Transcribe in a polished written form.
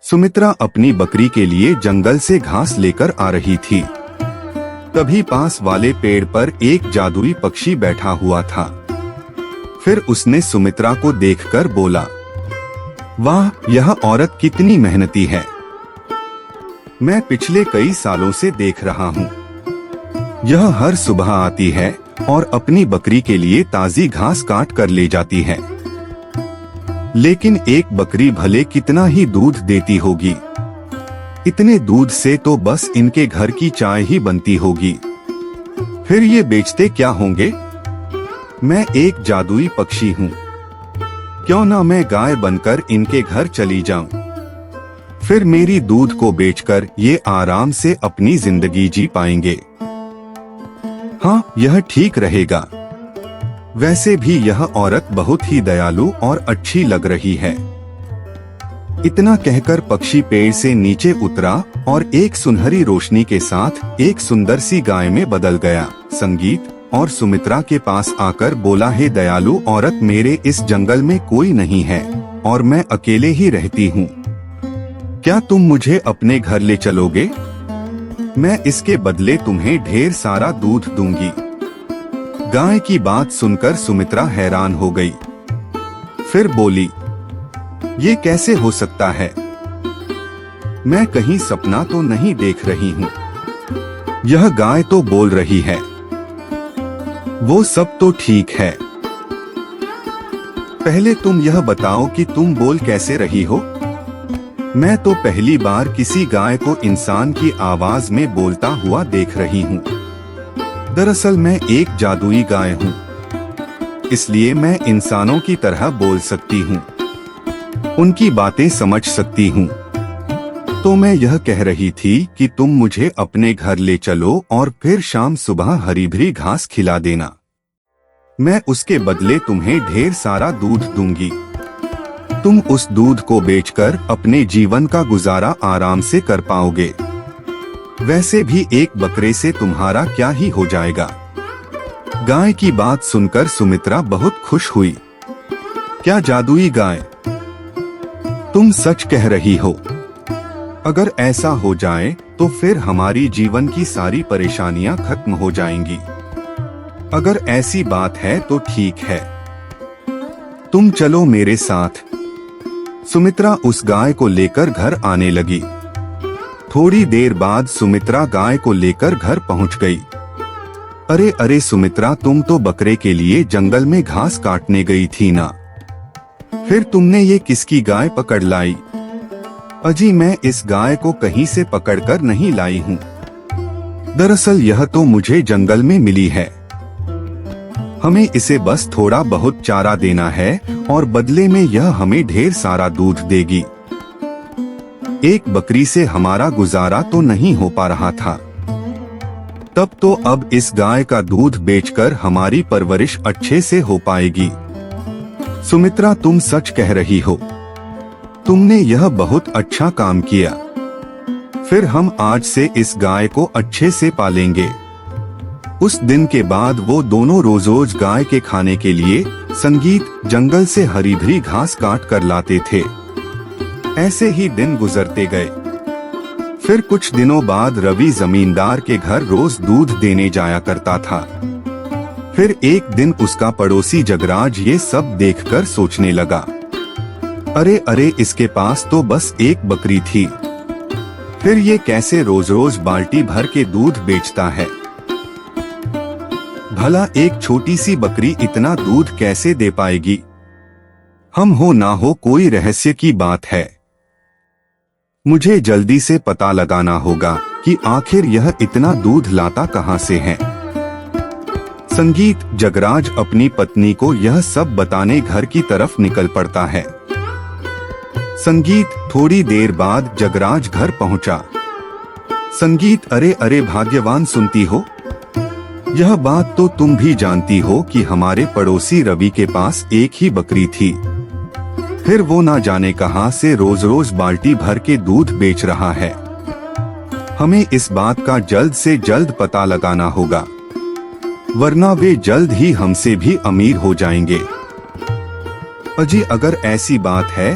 सुमित्रा अपनी बकरी के लिए जंगल से घास लेकर आ रही थी। तभी पास वाले पेड़ पर एक जादुई पक्षी बैठा हुआ था। फिर उसने सुमित्रा को देखकर बोला, वाह, यह औरत कितनी मेहनती है। मैं पिछले कई सालों से देख रहा हूँ। यह हर सुबह आती है और अपनी बकरी के लिए ताजी घास काट कर ले जाती है। लेकिन एक बकरी भले कितना ही दूध देती होगी, इतने दूध से तो बस इनके घर की चाय ही बनती होगी। फिर ये बेचते क्या होंगे? मैं एक जादुई पक्षी हूँ, क्यों ना मैं गाय बनकर इनके घर चली जाऊं। फिर मेरी दूध को बेचकर ये आराम से अपनी जिंदगी जी पाएंगे। हाँ, यह ठीक रहेगा। वैसे भी यह औरत बहुत ही दयालु और अच्छी लग रही है। इतना कहकर पक्षी पेड़ से नीचे उतरा और एक सुनहरी रोशनी के साथ एक सुंदर सी गाय में बदल गया। संगीत और सुमित्रा के पास आकर बोला, हे दयालु औरत, मेरे इस जंगल में कोई नहीं है और मैं अकेले ही रहती हूँ। क्या तुम मुझे अपने घर ले चलोगे? मैं इसके बदले तुम्हें ढेर सारा दूध दूंगी। गाय की बात सुनकर सुमित्रा हैरान हो गई। फिर बोली, ये कैसे हो सकता है? मैं कहीं सपना तो नहीं देख रही हूँ। यह गाय तो बोल रही है। वो सब तो ठीक है। पहले तुम यह बताओ कि तुम बोल कैसे रही हो? मैं तो पहली बार किसी गाय को इंसान की आवाज में बोलता हुआ देख रही हूँ। दरअसल मैं एक जादुई गाय हूँ, इसलिए मैं इंसानों की तरह बोल सकती हूँ, उनकी बातें समझ सकती हूँ। तो मैं यह कह रही थी कि तुम मुझे अपने घर ले चलो और फिर शाम सुबह हरी भरी घास खिला देना। मैं उसके बदले तुम्हें ढेर सारा दूध दूंगी। तुम उस दूध को बेचकर अपने जीवन का गुजारा आराम से कर पाओगे। वैसे भी एक बकरे से तुम्हारा क्या ही हो जाएगा। गाय की बात सुनकर सुमित्रा बहुत खुश हुई। क्या जादुई गाय, तुम सच कह रही हो। अगर ऐसा हो जाए तो फिर हमारी जीवन की सारी परेशानियां खत्म हो जाएंगी। अगर ऐसी बात है तो ठीक है, तुम चलो मेरे साथ। सुमित्रा उस गाय को लेकर घर आने लगी। थोड़ी देर बाद सुमित्रा गाय को लेकर घर पहुंच गई। अरे अरे सुमित्रा, तुम तो बकरे के लिए जंगल में घास काटने गई थी ना? फिर तुमने ये किसकी गाय पकड़ लाई? अजी, मैं इस गाय को कहीं से पकड़कर नहीं लाई हूँ। दरअसल यह तो मुझे जंगल में मिली है। हमें इसे बस थोड़ा बहुत चारा देना है और बदले में यह हमें ढेर सारा दूध देगी। एक बकरी से हमारा गुजारा तो नहीं हो पा रहा था, तब तो अब इस गाय का दूध बेचकर हमारी परवरिश अच्छे से हो पाएगी। सुमित्रा, तुम सच कह रही हो। तुमने यह बहुत अच्छा काम किया। फिर हम आज से इस गाय को अच्छे से पालेंगे। उस दिन के बाद वो दोनों रोज रोज गाय के खाने के लिए संगीत जंगल से हरी भरी घास काट कर लाते थे। ऐसे ही दिन गुजरते गए। फिर कुछ दिनों बाद रवि जमींदार के घर रोज दूध देने जाया करता था। फिर एक दिन उसका पड़ोसी जगराज ये सब देखकर सोचने लगा, अरे अरे, इसके पास तो बस एक बकरी थी, फिर ये कैसे रोज रोज बाल्टी भर के दूध बेचता है? भला एक छोटी सी बकरी इतना दूध कैसे दे पाएगी? हम हो ना हो कोई रहस्य की बात है। मुझे जल्दी से पता लगाना होगा कि आखिर यह इतना दूध लाता कहां से है। संगीत जगराज अपनी पत्नी को यह सब बताने घर की तरफ निकल पड़ता है। संगीत थोड़ी देर बाद जगराज घर पहुंचा। संगीत, अरे अरे भाग्यवान, सुनती हो? यह बात तो तुम भी जानती हो कि हमारे पड़ोसी रवि के पास एक ही बकरी थी, फिर वो ना जाने कहां से रोज रोज बाल्टी भर के दूध बेच रहा है। हमें इस बात का जल्द से जल्द पता लगाना होगा, वरना वे जल्द ही हमसे भी अमीर हो जाएंगे। अजी, अगर ऐसी बात है